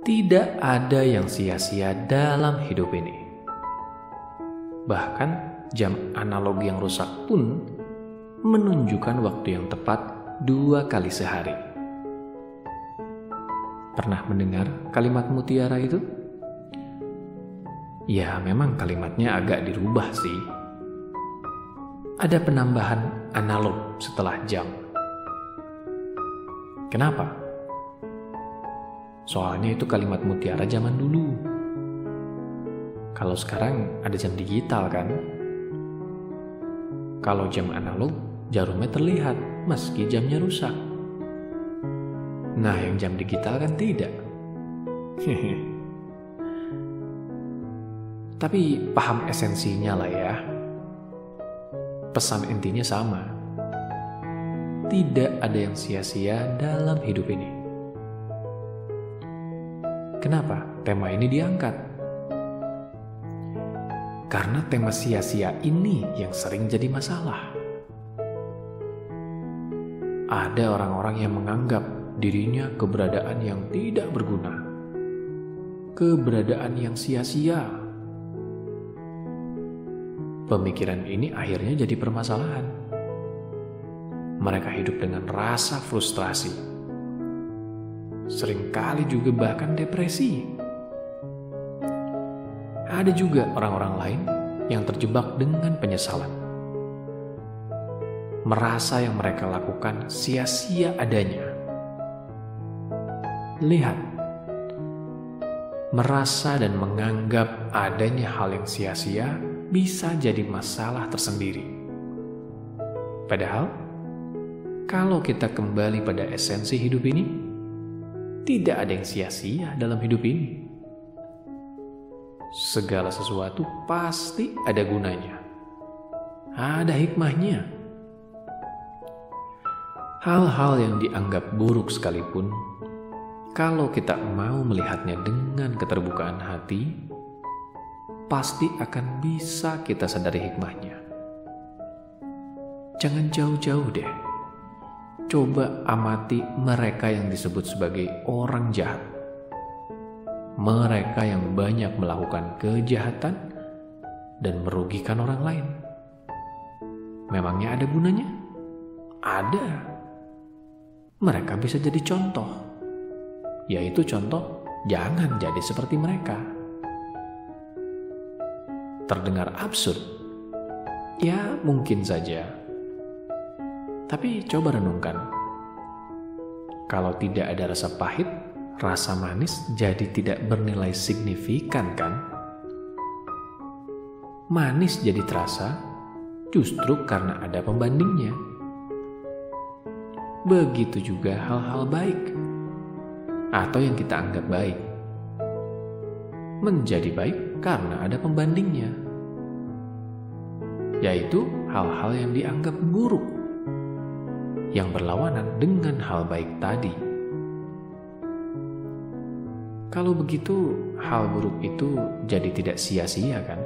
Tidak ada yang sia-sia dalam hidup ini. Bahkan jam analog yang rusak pun menunjukkan waktu yang tepat 2 kali sehari. Pernah mendengar kalimat mutiara itu? Ya, memang kalimatnya agak dirubah sih. Ada penambahan analog setelah jam. Kenapa? Soalnya itu kalimat mutiara zaman dulu. Kalau sekarang ada jam digital kan? Kalau jam analog, jarumnya terlihat meski jamnya rusak. Nah, yang jam digital kan tidak. Tapi paham esensinya lah ya. Pesan intinya sama. Tidak ada yang sia-sia dalam hidup ini. Kenapa tema ini diangkat? Karena tema sia-sia ini yang sering jadi masalah. Ada orang-orang yang menganggap dirinya keberadaan yang tidak berguna, keberadaan yang sia-sia. Pemikiran ini akhirnya jadi permasalahan. Mereka hidup dengan rasa frustrasi. Seringkali juga bahkan depresi. Ada juga orang-orang lain yang terjebak dengan penyesalan. Merasa yang mereka lakukan sia-sia adanya. Lihat, merasa dan menganggap adanya hal yang sia-sia bisa jadi masalah tersendiri. Padahal, kalau kita kembali pada esensi hidup ini, tidak ada yang sia-sia dalam hidup ini. Segala sesuatu pasti ada gunanya. Ada hikmahnya. Hal-hal yang dianggap buruk sekalipun, kalau kita mau melihatnya dengan keterbukaan hati, pasti akan bisa kita sadari hikmahnya. Jangan jauh-jauh deh. Coba amati mereka yang disebut sebagai orang jahat. Mereka yang banyak melakukan kejahatan dan merugikan orang lain. Memangnya ada gunanya? Ada. Mereka bisa jadi contoh. Yaitu contoh, jangan jadi seperti mereka. Terdengar absurd? Ya, mungkin saja. Tapi coba renungkan. Kalau tidak ada rasa pahit, rasa manis jadi tidak bernilai signifikan kan? Manis jadi terasa justru karena ada pembandingnya. Begitu juga hal-hal baik atau yang kita anggap baik menjadi baik karena ada pembandingnya, yaitu hal-hal yang dianggap buruk yang berlawanan dengan hal baik tadi. Kalau begitu, hal buruk itu jadi tidak sia-sia kan?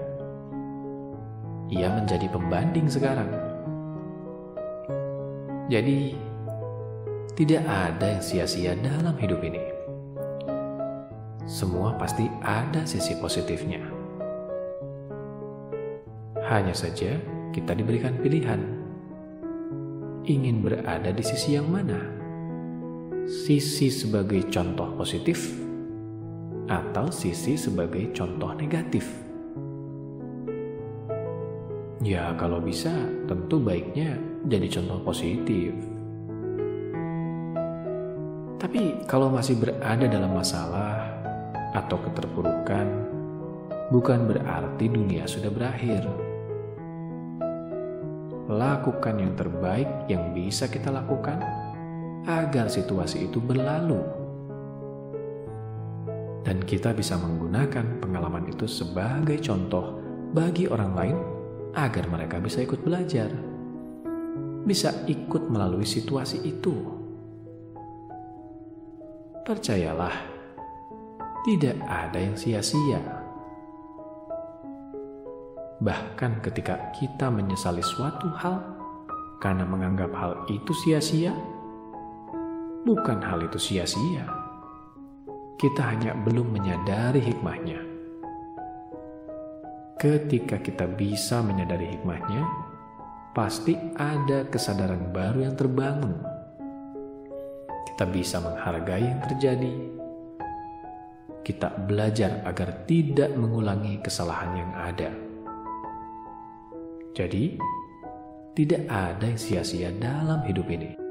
Ia menjadi pembanding sekarang. Jadi, tidak ada yang sia-sia dalam hidup ini. Semua pasti ada sisi positifnya. Hanya saja kita diberikan pilihan. Ingin berada di sisi yang mana? Sisi sebagai contoh positif atau sisi sebagai contoh negatif? Ya, kalau bisa tentu baiknya jadi contoh positif. Tapi kalau masih berada dalam masalah atau keterpurukan, bukan berarti dunia sudah berakhir. Lakukan yang terbaik yang bisa kita lakukan agar situasi itu berlalu. Dan kita bisa menggunakan pengalaman itu sebagai contoh bagi orang lain agar mereka bisa ikut belajar. Bisa ikut melalui situasi itu. Percayalah, tidak ada yang sia-sia. Bahkan ketika kita menyesali suatu hal karena menganggap hal itu sia-sia, bukan hal itu sia-sia. kita hanya belum menyadari hikmahnya. Ketika kita bisa menyadari hikmahnya, pasti ada kesadaran baru yang terbangun. Kita bisa menghargai yang terjadi. Kita belajar agar tidak mengulangi kesalahan yang ada. Jadi, tidak ada yang sia-sia dalam hidup ini.